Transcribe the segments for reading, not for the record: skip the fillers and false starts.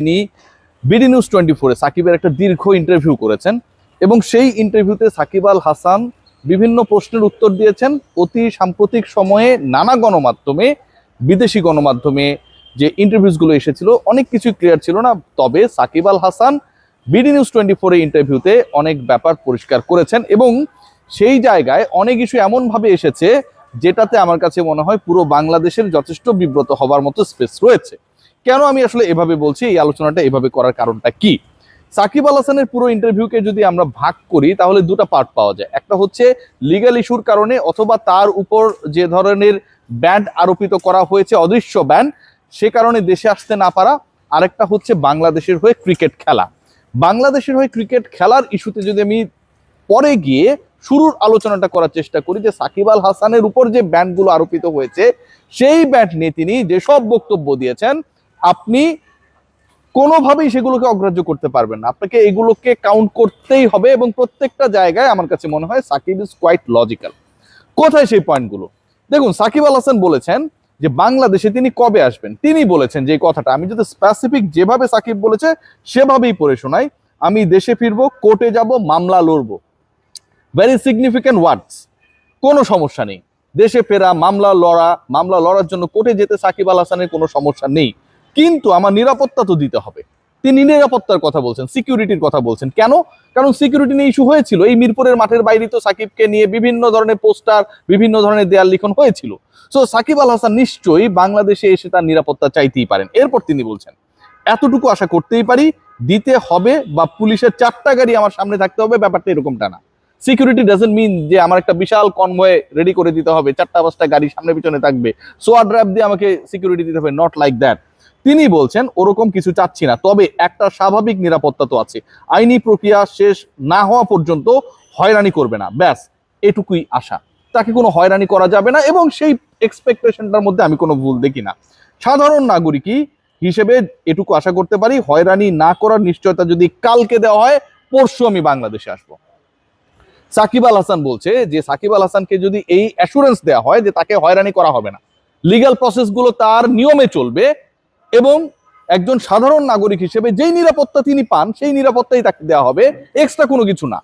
তিনি BD news 24-এ সাকিবের একটা দীর্ঘ ইন্টারভিউ করেছেন এবং সেই ইন্টারভিউতে সাকিব আল হাসান বিভিন্ন প্রশ্নের উত্তর দিয়েছেন। অতি সাম্প্রতিক সময়ে নানা গণমাধ্যমে, বিদেশি গণমাধ্যমে যে ইন্টারভিউসগুলো এসেছিল অনেক কিছু ক্লিয়ার ছিল না, তবে সাকিব আল হাসান বিডি নিউজ 24-এ ইন্টারভিউতে অনেক ব্যাপার পরিষ্কার করেছেন এবং সেই জায়গায় অনেক ইস্যু এমনভাবে এসেছে যেটাতে আমার কাছে মনে হয় পুরো বাংলাদেশের যথেষ্ট বিব্রত হবার মতো স্পেস রয়েছে। কেন আমি আসলে এভাবে বলছি, এই আলোচনাটা এভাবে করার কারণটা কি? সাকিব আল হাসানের পুরো ইন্টারভিউকে যদি আমরা ভাগ করি তাহলে দুটো পার্ট পাওয়া যায়। একটা হচ্ছে লিগ্যাল ইস্যুর কারণে অথবা তার উপর যে ধরনের ব্যান্ড আরোপিত করা হয়েছে, অদৃশ্য ব্যান্ড, সে কারণে দেশে আসতে না পারা। আরেকটা হচ্ছে বাংলাদেশের হয়ে ক্রিকেট খেলা। বাংলাদেশের হয়ে ক্রিকেট খেলার ইস্যুতে যদি আমি পরে গিয়ে শুরুর আলোচনাটা করার চেষ্টা করি, যে সাকিব আল হাসানের উপর যে ব্যান্ডগুলো আরোপিত হয়েছে সেই ব্যান্ড নিয়ে তিনি যেসব বক্তব্য দিয়েছেন আপনি কোনোভাবেই সেগুলোকে অগ্রাহ্য করতে পারবেন না। আপনাকে এগুলোকে কাউন্ট করতেই হবে এবং প্রত্যেকটা জায়গায় আমার কাছে মনে হয় সাকিব ইজ কোয়াইট লজিক্যাল। কোথায় সেই পয়েন্টগুলো দেখুন। সাকিব আল হাসান বলেছেন যে বাংলাদেশে তিনি কবে আসবেন। তিনি বলেছেন যে কথাটা, আমি যদি স্পেসিফিক যেভাবে সাকিব বলেছে সেভাবেই পড়ে শোনাই, আমি দেশে ফিরবো, কোর্টে যাব, মামলা লড়বো। ভেরি সিগনিফিক্যান্ট ওয়ার্ডস। কোনো সমস্যা নেই, দেশে ফেরা, মামলা লড়ার জন্য কোর্টে যেতে সাকিব আল হাসানের কোনো সমস্যা নেই, কিন্তু আমার নিরাপত্তা তো দিতে হবে। তিনি নিরাপত্তার কথা বলছেন, সিকিউরিটির কথা বলছেন। কেন? কারণ সিকিউরিটি নিয়ে ইস্যু হয়েছিল। এই মিরপুরের মাঠের বাইরে তো সাকিবকে নিয়ে বিভিন্ন ধরনের পোস্টার, বিভিন্ন ধরনের দেয়াল লিখন হয়েছিল। সো সাকিব আল হাসান নিশ্চয়ই বাংলাদেশে এসে তার নিরাপত্তা চাইতেই পারেন। এরপর তিনি বলছেন এতটুকু আশা করতেই পারি, দিতে হবে বা পুলিশের 4টা গাড়ি আমার সামনে থাকতে হবে, ব্যাপারটা এরকমটা না। সিকিউরিটি ডাজন্ট মিন যে আমার একটা বিশাল কনভয় রেডি করে দিতে হবে, 4টা-5টা গাড়ি সামনে পিছনে থাকবে, সোয়াড র্যাব দিয়ে আমাকে সিকিউরিটি দিতে হবে, নট লাইক দ্যাট। তিনি বলছেন ওরকম কিছু চাচ্ছি না, তবে একটা স্বাভাবিক নিরাপত্তা তো আছে, আইনি প্রক্রিয়া শেষ না হওয়া পর্যন্ত হয়রানি করবে না, ব্যাস এটুকুই আশা। তাকে কোনো হয়রানি করা যাবে না এবং সেই এক্সপেকটেশনটার মধ্যে আমি কোনো ভুল দেখি না। সাধারণ নাগরিকই হিসেবে এটুকু আশা করতে পারি, হয়রানি না করার নিশ্চয়তা যদি কালকে দেওয়া হয়, পরশু আমি বাংলাদেশে আসবো। সাকিব আল হাসান বলছে যে সাকিব আল হাসানকে যদি এই অ্যাসুরেন্স দেওয়া হয় যে তাকে হয়রানি করা হবে না, লিগ্যাল প্রসেসগুলো তার নিয়মে চলবে এবং একজন সাধারণ নাগরিক হিসেবে যেই নিরাপত্তা তিনি পান সেই নিরাপত্তাই তাকে দেওয়া হবে, এক্সট্রা কোনো কিছু না,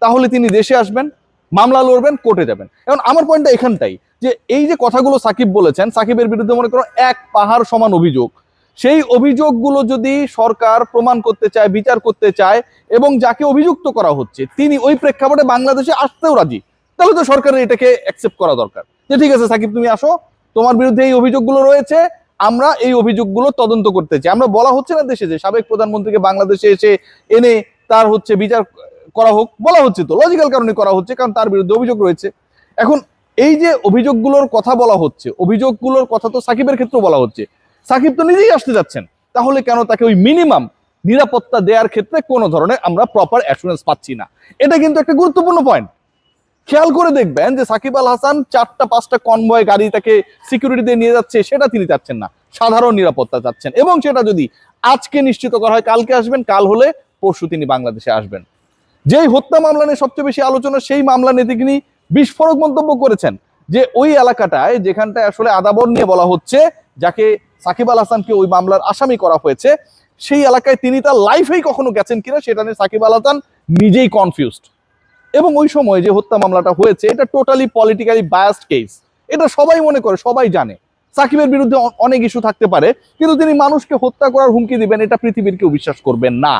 তাহলে তিনি দেশে আসবেন, মামলা লড়বেন, কোর্টে যাবেন। এখন আমার পয়েন্টটা এখানটাই, যে এই যে কথাগুলো সাকিব বলেছেন, সাকিবের বিরুদ্ধে মনে করো এক পাহাড় সমান অভিযোগ, সেই অভিযোগগুলো যদি সরকার প্রমাণ করতে চায়, বিচার করতে চায় এবং যাকে অভিযুক্ত করা হচ্ছে তিনি ওই প্রেক্ষাপটে বাংলাদেশে আসতেও রাজি, তাহলে তো সরকারের এটাকে অ্যাকসেপ্ট করা দরকার যে ঠিক আছে সাকিব তুমি আসো, তোমার বিরুদ্ধে এই অভিযোগগুলো রয়েছে, আমরা এই অভিযোগগুলো তদন্ত করতে চাই। আমরা বলা হচ্ছে না দেশে যে সাবেক প্রধানমন্ত্রীকে বাংলাদেশে এসে এনে তার হচ্ছে বিচার করা হোক, বলা হচ্ছে তো লজিক্যাল কারণে করা হচ্ছে, কারণ তার বিরুদ্ধে অভিযোগ রয়েছে। এখন এই যে অভিযোগগুলোর কথা বলা হচ্ছে, অভিযোগগুলোর কথা তো সাকিবের ক্ষেত্রে বলা হচ্ছে, সাকিব তো নিজেই আসতে যাচ্ছেন, তাহলে কেন তাকে ওই মিনিমাম নিরাপত্তা দেওয়ার ক্ষেত্রে কোনো ধরনের আমরা প্রপার অ্যাসুরেন্স পাচ্ছি না? এটা কিন্তু একটা গুরুত্বপূর্ণ পয়েন্ট। খেয়াল করে দেখবেন যে সাকিব আল হাসান 4টা-5টা কনভয় গাড়ি তাকে সিকিউরিটি দিয়ে নিয়ে যাচ্ছে, সেটা তিনি চাচ্ছেন না, সাধারণ নিরাপত্তা চাচ্ছেন। এবং সেটা যদি আজকে নিশ্চিত করা হয় কালকে আসবেন, কাল হলে পরশু তিনি বাংলাদেশে আসবেন। যেই হত্যা মামলা নিয়ে সবচেয়ে বেশি আলোচনা, সেই মামলা নিয়ে তিনি বিস্ফোরক মন্তব্য করেছেন যে ওই এলাকাটায় যেখানটায় আসলে আদাবর নিয়ে বলা হচ্ছে, যাকে সাকিব আল হাসানকে ওই মামলার আসামি করা হয়েছে, সেই এলাকায় তিনি তার লাইফেই কখনো গেছেন কিনা সেটা নিয়ে সাকিব আল হাসান নিজেই কনফিউজড। এবং ওই সময় যে হত্যা মামলাটা হয়েছে এটা টোটালি পলিটিক্যালি বায়াসড কেস, এটা সবাই মনে করে, সবাই জানে। সাকিবের বিরুদ্ধে অনেক ইস্যু থাকতে পারে, কিন্তু তিনি মানুষকে হত্যা করার হুমকি দিবেন এটা পৃথিবীর কেউ বিশ্বাস করবেন না।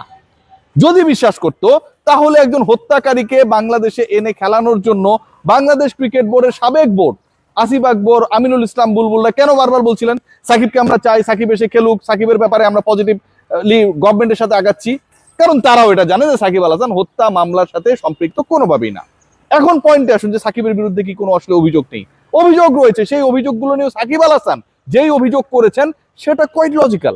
যদি বিশ্বাস করতো তাহলে একজন হত্যাকারীকে বাংলাদেশে এনে খেলানোর জন্য বাংলাদেশ ক্রিকেট বোর্ডের সাবেক বোর্ড আসিফ আকবর, আমিনুল ইসলাম বুলবুলরা কেন বারবার বলছিলেন সাকিবকে আমরা চাই, সাকিব এসে খেলুক, সাকিবের ব্যাপারে আমরা পজিটিভলি গভর্নমেন্টের সাথে আগাচ্ছি? কারণ তারাও এটা জানে যে সাকিব আল হাসান হত্যা মামলার সাথে সম্পৃক্ত কোনোভাবেই না। এখন পয়েন্টে আসুন যে সাকিবের বিরুদ্ধে কি কোনো আসলে অভিযোগ নেই? অভিযোগ রয়েছে। সেই অভিযোগগুলো নিয়ে সাকিব আল হাসান যেই অভিযোগ করেছেন সেটা কোয়াইট লজিক্যাল।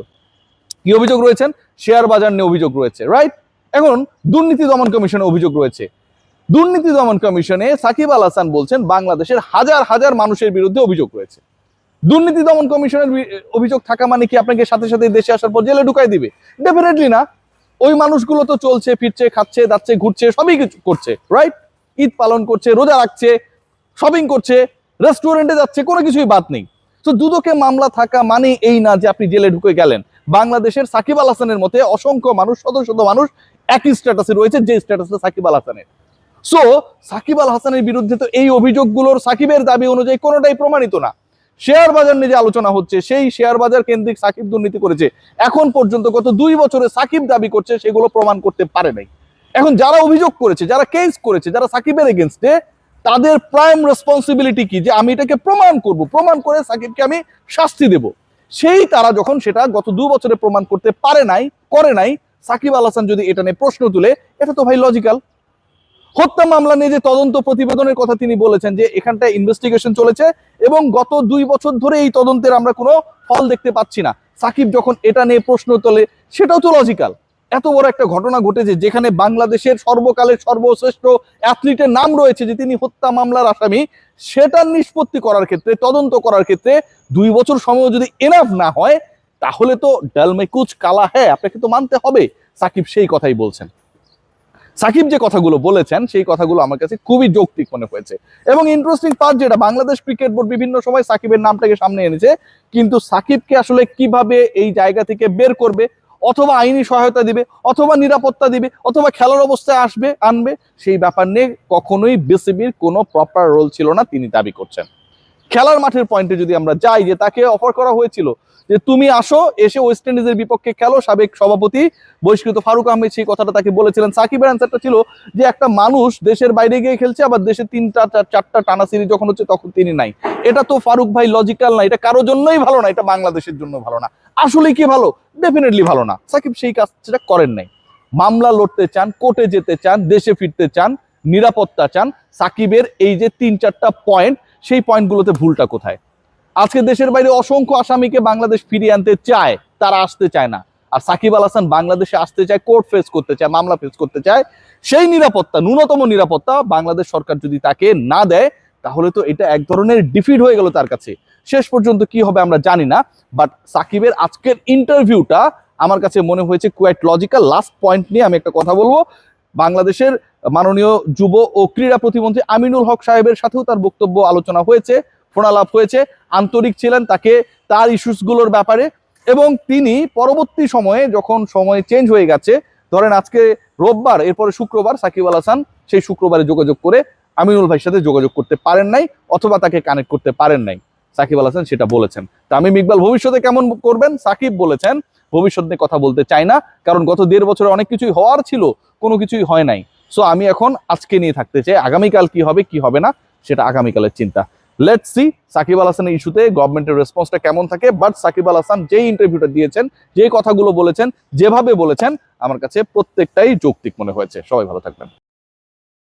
কি অভিযোগ রয়েছেন? শেয়ার বাজার নিয়ে অভিযোগ রয়েছে, রাইট? এখন দুর্নীতি দমন কমিশনে অভিযোগ রয়েছে। দুর্নীতি দমন কমিশনে সাকিব আল হাসান বলছেন বাংলাদেশের হাজার হাজার মানুষের বিরুদ্ধে অভিযোগ রয়েছে। দুর্নীতি দমন কমিশনের অভিযোগ থাকা মানে কি আপনাকে সাথে সাথে দেশে আসার পর জেলে ঢুকাই দিবে? ডেফিনেটলি না। ওই মানুষগুলো তো চলছে, ফিরছে, খাচ্ছে, যাচ্ছে, ঘুরছে, সবই কিছু করছে, রাইট? ঈদ পালন করছে, রোজা রাখছে, শপিং করছে, রেস্টুরেন্টে যাচ্ছে, কোনো কিছুই বাদ নেই। তো দুদকে মামলা থাকা মানে এই না যে আপনি জেলে ঢুকে গেলেন। বাংলাদেশের সাকিব আল হাসানের মতে অসংখ্য মানুষ, শত শত মানুষ একই স্ট্যাটাসে রয়েছে যে স্ট্যাটাসে সাকিব আল হাসানের। সো সাকিব আল হাসানের বিরুদ্ধে তো এই অভিযোগগুলোর সাকিবের দাবি অনুযায়ী কোনোটাই প্রমাণিত না। শেয়ার বাজার নিয়ে যে আলোচনা হচ্ছে, সেই শেয়ার বাজার কেন্দ্রিক সাকিব দুর্নীতি করেছে, এখন পর্যন্ত গত 2 বছরে সাকিব দাবি করছে সেগুলো প্রমাণ করতে পারে নাই। এখন যারা অভিযোগ করেছে, যারা কেস করেছে, যারা সাকিবের এগেনস্টে, তাদের প্রাইম রেসপন্সিবিলিটি কি যে আমি এটাকে প্রমাণ করব, প্রমাণ করে সাকিবকে আমি শাস্তি দেব। সেই তারা যখন সেটা গত 2 বছরে প্রমাণ করতে পারে নাই, করে নাই, সাকিব আল হাসান যদি এটা নিয়ে প্রশ্ন তুলে, এটা তো ভাই লজিক্যাল। হত্যা মামলা নিয়ে যে তদন্ত প্রতিবেদনের কথা তিনি বলেছেন যে এখানটায় ইনভেস্টিগেশন চলেছে এবং গত 2 বছর ধরে এই তদন্তের আমরা কোনো ফল দেখতে পাচ্ছি না, সাকিব যখন এটা নিয়ে প্রশ্ন তোলে, সেটাও তো লজিক্যাল। এত বড় একটা ঘটনা ঘটেছে যেখানে বাংলাদেশের সর্বকালের সর্বশ্রেষ্ঠ অ্যাথলিটের নাম রয়েছে যে তিনি হত্যা মামলার আসামি, সেটার নিষ্পত্তি করার ক্ষেত্রে, তদন্ত করার ক্ষেত্রে 2 বছর সময় যদি এনাফ না হয়, তাহলে তো ডাল মে কুচ কালা হ্যাঁ, আপনাকে তো মানতে হবে। সাকিব সেই কথাই বলছেন। সাকিব যে কথাগুলো বলেছেন সেই কথাগুলো আমার কাছে খুবই যৌক্তিক মনে হয়েছে। এবং ইন্টারেস্টিং পার্ট যেটা, বাংলাদেশ ক্রিকেট বোর্ড বিভিন্ন সময় সাকিবের নামটাকে সামনে এনেছে, কিন্তু সাকিবকে আসলে কিভাবে এই জায়গা থেকে বের করবে, অথবা আইনি সহায়তা দিবে, অথবা নিরাপত্তা দিবে, অথবা খেলার অবস্থায় আনবে, সেই ব্যাপার নিয়ে কখনোই বিসিবির কোনো প্রপার রোল ছিল না, তিনি দাবি করছেন। খেলার মাঠের পয়েন্টে যদি আমরা যাই, যে তাকে অফার করা হয়েছিল যে তুমি আসো, এসে ওয়েস্ট ইন্ডিজের বিপক্ষে খেলো, সাবেক সভাপতি বহিষ্কৃত ফারুক আহমেদ সেই কথাটা তাকে বলেছিলেন। সাকিবের অ্যান্সারটা ছিল যে একটা মানুষ দেশের বাইরে গিয়ে খেলছে, আবার দেশে 3টা 4টা টানা সিরিজ যখন হচ্ছে তখন তিনি নাই। এটা তো ফারুক ভাই লজিক্যাল না, এটা কারোর জন্যই ভালো না, এটা বাংলাদেশের জন্য ভালো না। আসলে কি ভালো? ডেফিনেটলি ভালো না। সাকিব সেই কাজটা করেন নাই। মামলা লড়তে চান, কোর্টে যেতে চান, দেশে ফিরতে চান, নিরাপত্তা চান। সাকিবের এই যে 3-4টা পয়েন্ট, সেই পয়েন্টগুলোতে ভুলটা কোথায়? আজকে দেশের বাইরে অসংখ্য আসামিকে বাংলাদেশ ফিরিয়ে আনতে চায়, তারা আসতে চায় না। আর সাকিব আল হাসান বাংলাদেশে আসতে চায়, কোর্ট ফেস করতে চায়, মামলা ফেস করতে চায়। সেই নিরাপত্তা, ন্যূনতম নিরাপত্তা বাংলাদেশ সরকার যদি তাকে না দেয়, তাহলে তো এটা এক ধরনের ডিফিট হয়ে গেল তার কাছে। শেষ পর্যন্ত কি হবে আমরা জানি না, বাট সাকিবের আজকের ইন্টারভিউটা আমার কাছে মনে হয়েছে কোয়াইট লজিক্যাল। লাস্ট পয়েন্ট নিয়ে আমি একটা কথা বলবো। বাংলাদেশের মাননীয় যুব ও ক্রীড়া প্রতিমন্ত্রী আমিনুল হক সাহেবের সাথেও তার বক্তব্য আলোচনা হয়েছে, ফোনালাপ হয়েছে, আন্তরিক ছিলেন তাকে তার ইস্যুসগুলোর ব্যাপারে। এবং তিনি পরবর্তী সময়ে, যখন সময় চেঞ্জ হয়ে গেছে, ধরেন আজকে রোববার, এরপরে শুক্রবার, সাকিব আল হাসান সেই শুক্রবারে যোগাযোগ করে আমিনুল ভাইয়ের সাথে যোগাযোগ করতে পারেন নাই, অথবা তাকে কানেক্ট করতে পারেন নাই। সাকিব আল হাসান সেটা বলেছেন। তামিম ইকবাল ভবিষ্যতে কেমন করবেন, সাকিব বলেছেন ভবিষ্যৎ নিয়ে কথা বলতে চাই না, কারণ গত 1.5 বছরে অনেক কিছুই হওয়ার ছিল, কোনো কিছুই হয় নাই। সো আমি এখন আজকে নিয়ে থাকতে চাই, আগামীকাল কি হবে কি হবে না সেটা আগামীকালের চিন্তা। লেটস সি সাকিব আল হাসানের ইস্যুতে গভর্নমেন্টের রেসপন্সটা কেমন থাকে। বাট সাকিব আল হাসান যেই ইন্টারভিউটা দিয়েছেন, যে কথাগুলো বলেছেন, যেভাবে বলেছেন, আমার কাছে প্রত্যেকটাই যৌক্তিক মনে হয়েছে। সবাই ভালো থাকবেন।